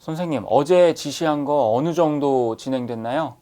선생님, 어제 지시한 거 어느 정도 진행됐나요?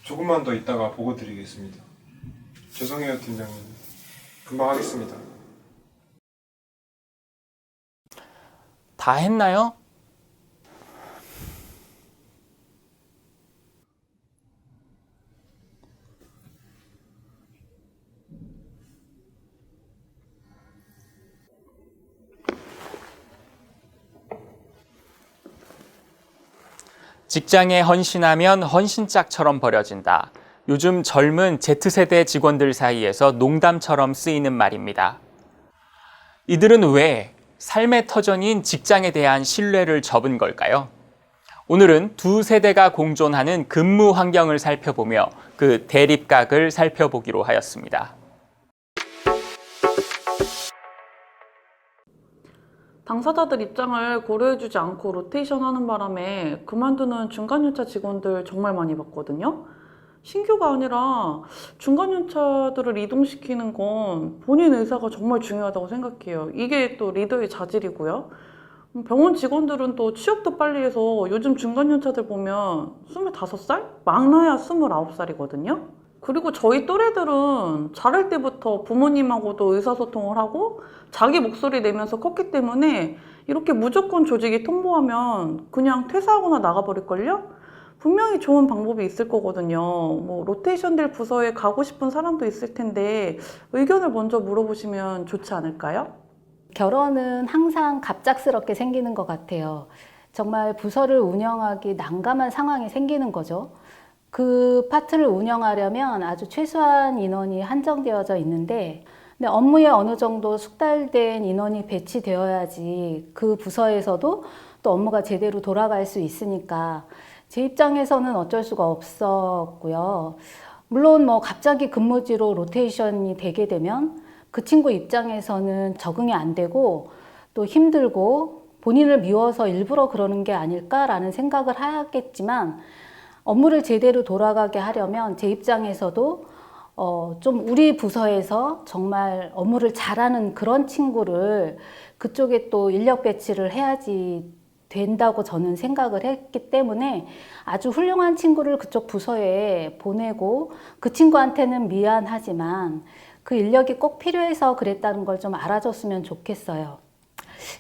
조금만 더 있다가 보고 드리겠습니다. 죄송해요, 팀장님. 금방 하겠습니다. 다 했나요? 직장에 헌신하면 헌신짝처럼 버려진다. 요즘 젊은 Z세대 직원들 사이에서 농담처럼 쓰이는 말입니다. 이들은 왜 삶의 터전인 직장에 대한 신뢰를 접은 걸까요? 오늘은 두 세대가 공존하는 근무 환경을 살펴보며 그 대립각을 살펴보기로 하였습니다. 당사자들 입장을 고려해주지 않고 로테이션 하는 바람에 그만두는 중간연차 직원들 정말 많이 봤거든요. 신규가 아니라 중간연차들을 이동시키는 건 본인 의사가 정말 중요하다고 생각해요. 이게 또 리더의 자질이고요. 병원 직원들은 또 취업도 빨리 해서 요즘 중간연차들 보면 25살? 막나야 29살이거든요. 그리고 저희 또래들은 자랄 때부터 부모님하고도 의사소통을 하고 자기 목소리 내면서 컸기 때문에 이렇게 무조건 조직이 통보하면 그냥 퇴사하거나 나가버릴걸요? 분명히 좋은 방법이 있을 거거든요. 뭐 로테이션 될 부서에 가고 싶은 사람도 있을 텐데 의견을 먼저 물어보시면 좋지 않을까요? 결혼은 항상 갑작스럽게 생기는 것 같아요. 정말 부서를 운영하기 난감한 상황이 생기는 거죠. 그 파트를 운영하려면 아주 최소한 인원이 한정되어져 있는데 근데 업무에 어느 정도 숙달된 인원이 배치되어야지 그 부서에서도 또 업무가 제대로 돌아갈 수 있으니까 제 입장에서는 어쩔 수가 없었고요. 물론 뭐 갑자기 근무지로 로테이션이 되게 되면 그 친구 입장에서는 적응이 안 되고 또 힘들고 본인을 미워서 일부러 그러는 게 아닐까라는 생각을 하겠지만 업무를 제대로 돌아가게 하려면 제 입장에서도 좀 우리 부서에서 정말 업무를 잘하는 그런 친구를 그쪽에 또 인력 배치를 해야지 된다고 저는 생각을 했기 때문에 아주 훌륭한 친구를 그쪽 부서에 보내고 그 친구한테는 미안하지만 그 인력이 꼭 필요해서 그랬다는 걸 좀 알아줬으면 좋겠어요.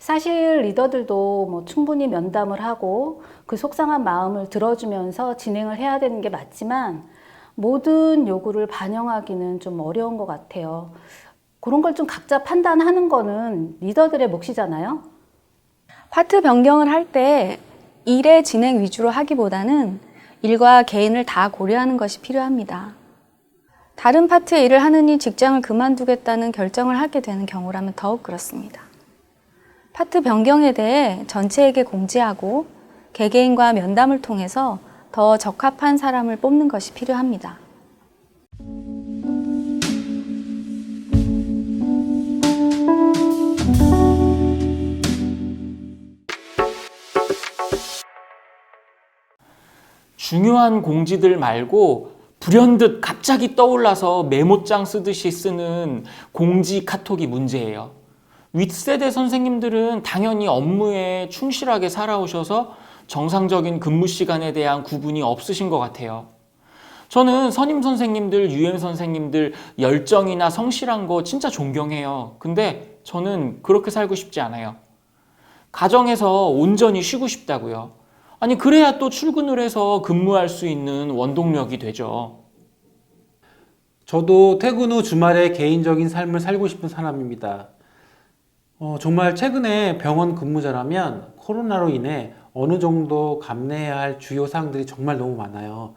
사실 리더들도 뭐 충분히 면담을 하고 그 속상한 마음을 들어주면서 진행을 해야 되는 게 맞지만 모든 요구를 반영하기는 좀 어려운 것 같아요. 그런 걸 좀 각자 판단하는 거는 리더들의 몫이잖아요. 파트 변경을 할 때 일의 진행 위주로 하기보다는 일과 개인을 다 고려하는 것이 필요합니다. 다른 파트의 일을 하느니 직장을 그만두겠다는 결정을 하게 되는 경우라면 더욱 그렇습니다. 파트 변경에 대해 전체에게 공지하고 개개인과 면담을 통해서 더 적합한 사람을 뽑는 것이 필요합니다. 중요한 공지들 말고 불현듯 갑자기 떠올라서 메모장 쓰듯이 쓰는 공지 카톡이 문제예요. 윗세대 선생님들은 당연히 업무에 충실하게 살아오셔서 정상적인 근무 시간에 대한 구분이 없으신 것 같아요. 저는 선임 선생님들, 유임 선생님들 열정이나 성실한 거 진짜 존경해요. 근데 저는 그렇게 살고 싶지 않아요. 가정에서 온전히 쉬고 싶다고요. 아니 그래야 또 출근을 해서 근무할 수 있는 원동력이 되죠. 저도 퇴근 후 주말에 개인적인 삶을 살고 싶은 사람입니다. 정말 최근에 병원 근무자라면 코로나로 인해 어느 정도 감내해야 할 주요 사항들이 정말 너무 많아요.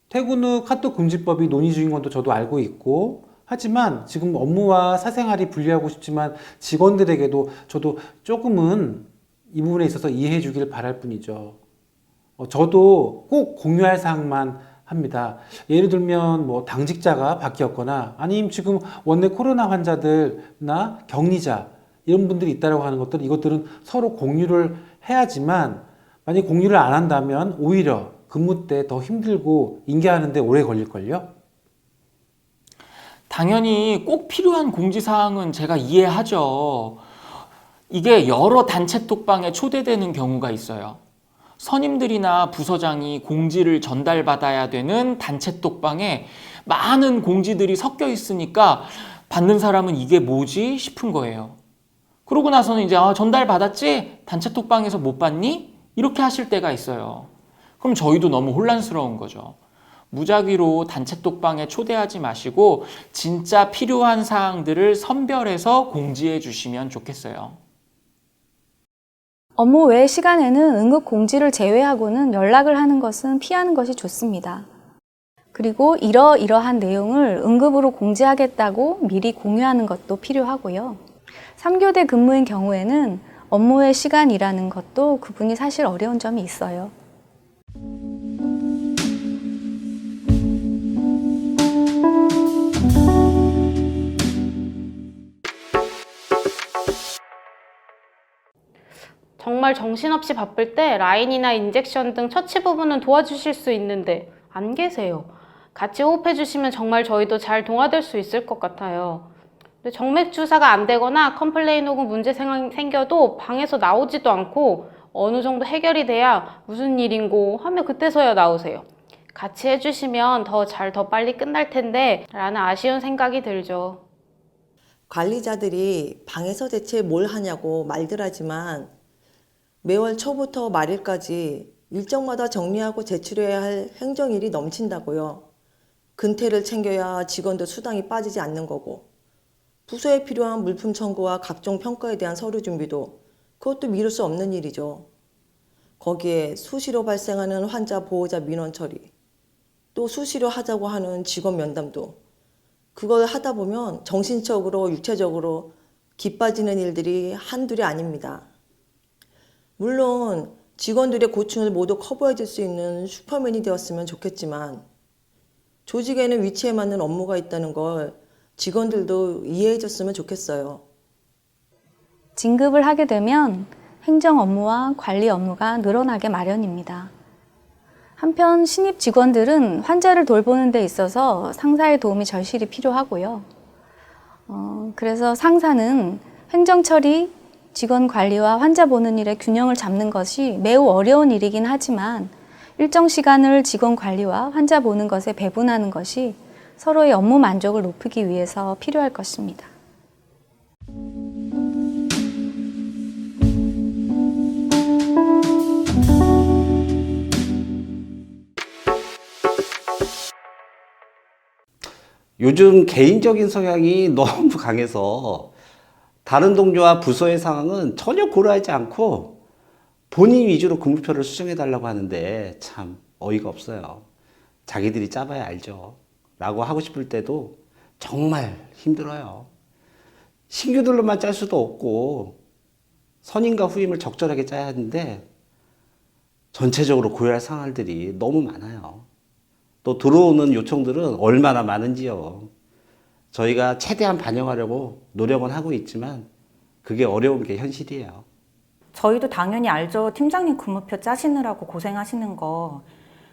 퇴근 후 카톡 금지법이 논의 중인 것도 저도 알고 있고 하지만 지금 업무와 사생활이 분리하고 싶지만 직원들에게도 저도 조금은 이 부분에 있어서 이해해 주길 바랄 뿐이죠. 저도 꼭 공유할 사항만 합니다. 예를 들면 뭐 당직자가 바뀌었거나 아니면 지금 원내 코로나 환자들나 격리자 이런 분들이 있다고 하는 것들 이것들은 서로 공유를 해야지만 만약 공유를 안 한다면 오히려 근무 때 더 힘들고 인계하는 데 오래 걸릴걸요? 당연히 꼭 필요한 공지사항은 제가 이해하죠. 이게 여러 단체 톡방에 초대되는 경우가 있어요. 선임들이나 부서장이 공지를 전달받아야 되는 단체 톡방에 많은 공지들이 섞여 있으니까 받는 사람은 이게 뭐지 싶은 거예요. 그러고 나서는 이제 전달받았지? 단체 톡방에서 못 받니? 이렇게 하실 때가 있어요. 그럼 저희도 너무 혼란스러운 거죠. 무작위로 단체 톡방에 초대하지 마시고 진짜 필요한 사항들을 선별해서 공지해 주시면 좋겠어요. 업무 외 시간에는 응급 공지를 제외하고는 연락을 하는 것은 피하는 것이 좋습니다. 그리고 이러이러한 내용을 응급으로 공지하겠다고 미리 공유하는 것도 필요하고요. 3교대 근무인 경우에는 업무 외 시간이라는 것도 구분이 사실 어려운 점이 있어요. 정말 정신없이 바쁠 때 라인이나 인젝션 등 처치 부분은 도와주실 수 있는데 안 계세요. 같이 호흡해 주시면 정말 저희도 잘 동화될 수 있을 것 같아요. 근데 정맥 주사가 안 되거나 컴플레인 혹은 문제 생겨도 방에서 나오지도 않고 어느 정도 해결이 돼야 무슨 일인고 하며 그때서야 나오세요. 같이 해주시면 더 빨리 끝날 텐데 라는 아쉬운 생각이 들죠. 관리자들이 방에서 대체 뭘 하냐고 말들 하지만 매월 초부터 말일까지 일정마다 정리하고 제출해야 할 행정일이 넘친다고요. 근태를 챙겨야 직원들 수당이 빠지지 않는 거고 부서에 필요한 물품 청구와 각종 평가에 대한 서류 준비도 그것도 미룰 수 없는 일이죠. 거기에 수시로 발생하는 환자 보호자 민원 처리 또 수시로 하자고 하는 직원 면담도 그걸 하다 보면 정신적으로 육체적으로 기빠지는 일들이 한둘이 아닙니다. 물론 직원들의 고충을 모두 커버해 줄 수 있는 슈퍼맨이 되었으면 좋겠지만 조직에는 위치에 맞는 업무가 있다는 걸 직원들도 이해해 줬으면 좋겠어요. 진급을 하게 되면 행정 업무와 관리 업무가 늘어나게 마련입니다. 한편 신입 직원들은 환자를 돌보는 데 있어서 상사의 도움이 절실히 필요하고요. 그래서 상사는 행정 처리, 직원 관리와 환자 보는 일의 균형을 잡는 것이 매우 어려운 일이긴 하지만 일정 시간을 직원 관리와 환자 보는 것에 배분하는 것이 서로의 업무 만족을 높이기 위해서 필요할 것입니다. 요즘 개인적인 성향이 너무 강해서 다른 동료와 부서의 상황은 전혀 고려하지 않고 본인 위주로 근무표를 수정해 달라고 하는데 참 어이가 없어요. 자기들이 짜봐야 알죠. 라고 하고 싶을 때도 정말 힘들어요. 신규들로만 짤 수도 없고 선임과 후임을 적절하게 짜야 하는데 전체적으로 고려할 상황들이 너무 많아요. 또 들어오는 요청들은 얼마나 많은지요. 저희가 최대한 반영하려고 노력은 하고 있지만 그게 어려운 게 현실이에요. 저희도 당연히 알죠. 팀장님 근무표 짜시느라고 고생하시는 거.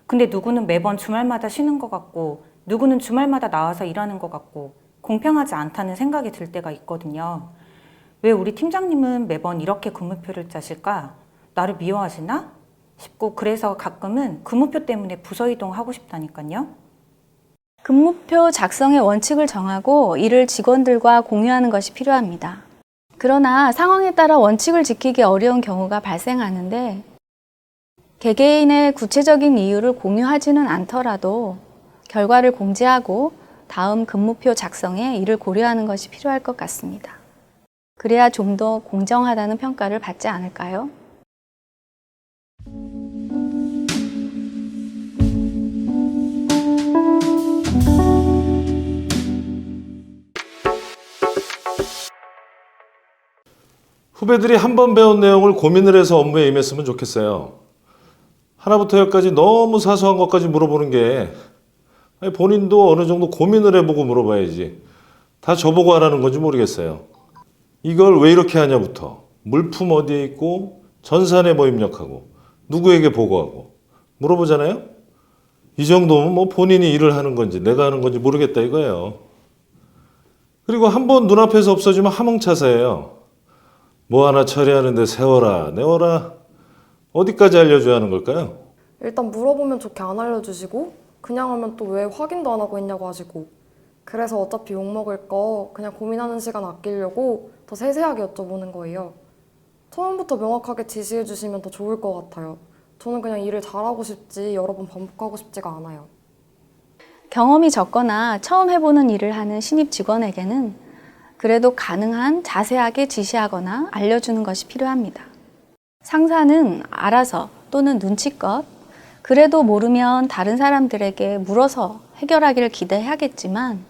근데 누구는 매번 주말마다 쉬는 것 같고 누구는 주말마다 나와서 일하는 것 같고 공평하지 않다는 생각이 들 때가 있거든요. 왜 우리 팀장님은 매번 이렇게 근무표를 짜실까? 나를 미워하시나? 싶고 그래서 가끔은 근무표 때문에 부서 이동하고 싶다니까요. 근무표 작성의 원칙을 정하고 이를 직원들과 공유하는 것이 필요합니다. 그러나 상황에 따라 원칙을 지키기 어려운 경우가 발생하는데 개개인의 구체적인 이유를 공유하지는 않더라도 결과를 공지하고 다음 근무표 작성에 이를 고려하는 것이 필요할 것 같습니다. 그래야 좀 더 공정하다는 평가를 받지 않을까요? 후배들이 한 번 배운 내용을 고민을 해서 업무에 임했으면 좋겠어요. 하나부터 열까지 너무 사소한 것까지 물어보는 게 아니, 본인도 어느 정도 고민을 해보고 물어봐야지. 다 저보고 하라는 건지 모르겠어요. 이걸 왜 이렇게 하냐부터 물품 어디에 있고 전산에 뭐 입력하고 누구에게 보고하고 물어보잖아요. 이 정도면 뭐 본인이 일을 하는 건지 내가 하는 건지 모르겠다 이거예요. 그리고 한 번 눈앞에서 없어지면 함흥차사예요. 뭐 하나 처리하는데 세워라 내워라 어디까지 알려줘야 하는 걸까요? 일단 물어보면 좋게 안 알려주시고 그냥 하면 또 왜 확인도 안 하고 있냐고 하시고 그래서 어차피 욕먹을 거 그냥 고민하는 시간 아끼려고 더 세세하게 여쭤보는 거예요. 처음부터 명확하게 지시해 주시면 더 좋을 것 같아요. 저는 그냥 일을 잘하고 싶지 여러 번 반복하고 싶지가 않아요. 경험이 적거나 처음 해보는 일을 하는 신입 직원에게는 그래도 가능한 자세하게 지시하거나 알려주는 것이 필요합니다. 상사는 알아서 또는 눈치껏 그래도 모르면 다른 사람들에게 물어서 해결하기를 기대하겠지만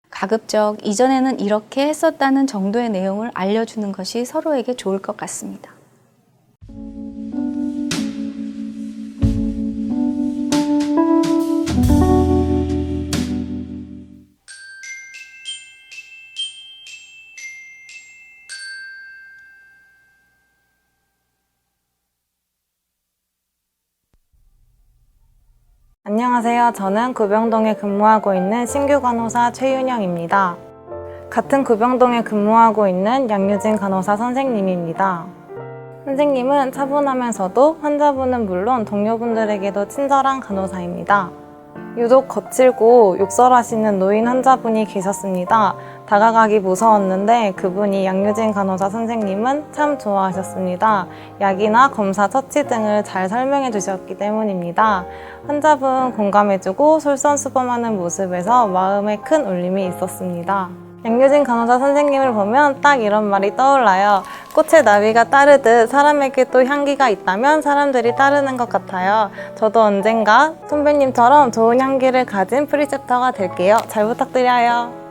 가급적 이전에는 이렇게 했었다는 정도의 내용을 알려주는 것이 서로에게 좋을 것 같습니다. 안녕하세요. 저는 구병동에 근무하고 있는 신규 간호사 최윤영입니다. 같은 구병동에 근무하고 있는 양유진 간호사 선생님입니다. 선생님은 차분하면서도 환자분은 물론 동료분들에게도 친절한 간호사입니다. 유독 거칠고 욕설하시는 노인 환자분이 계셨습니다. 다가가기 무서웠는데 그분이 양유진 간호사 선생님은 참 좋아하셨습니다. 약이나 검사 처치 등을 잘 설명해 주셨기 때문입니다. 환자분 공감해주고 솔선수범하는 모습에서 마음에 큰 울림이 있었습니다. 양유진 간호사 선생님을 보면 딱 이런 말이 떠올라요. 꽃의 나비가 따르듯 사람에게 또 향기가 있다면 사람들이 따르는 것 같아요. 저도 언젠가 선배님처럼 좋은 향기를 가진 프리셉터가 될게요. 잘 부탁드려요.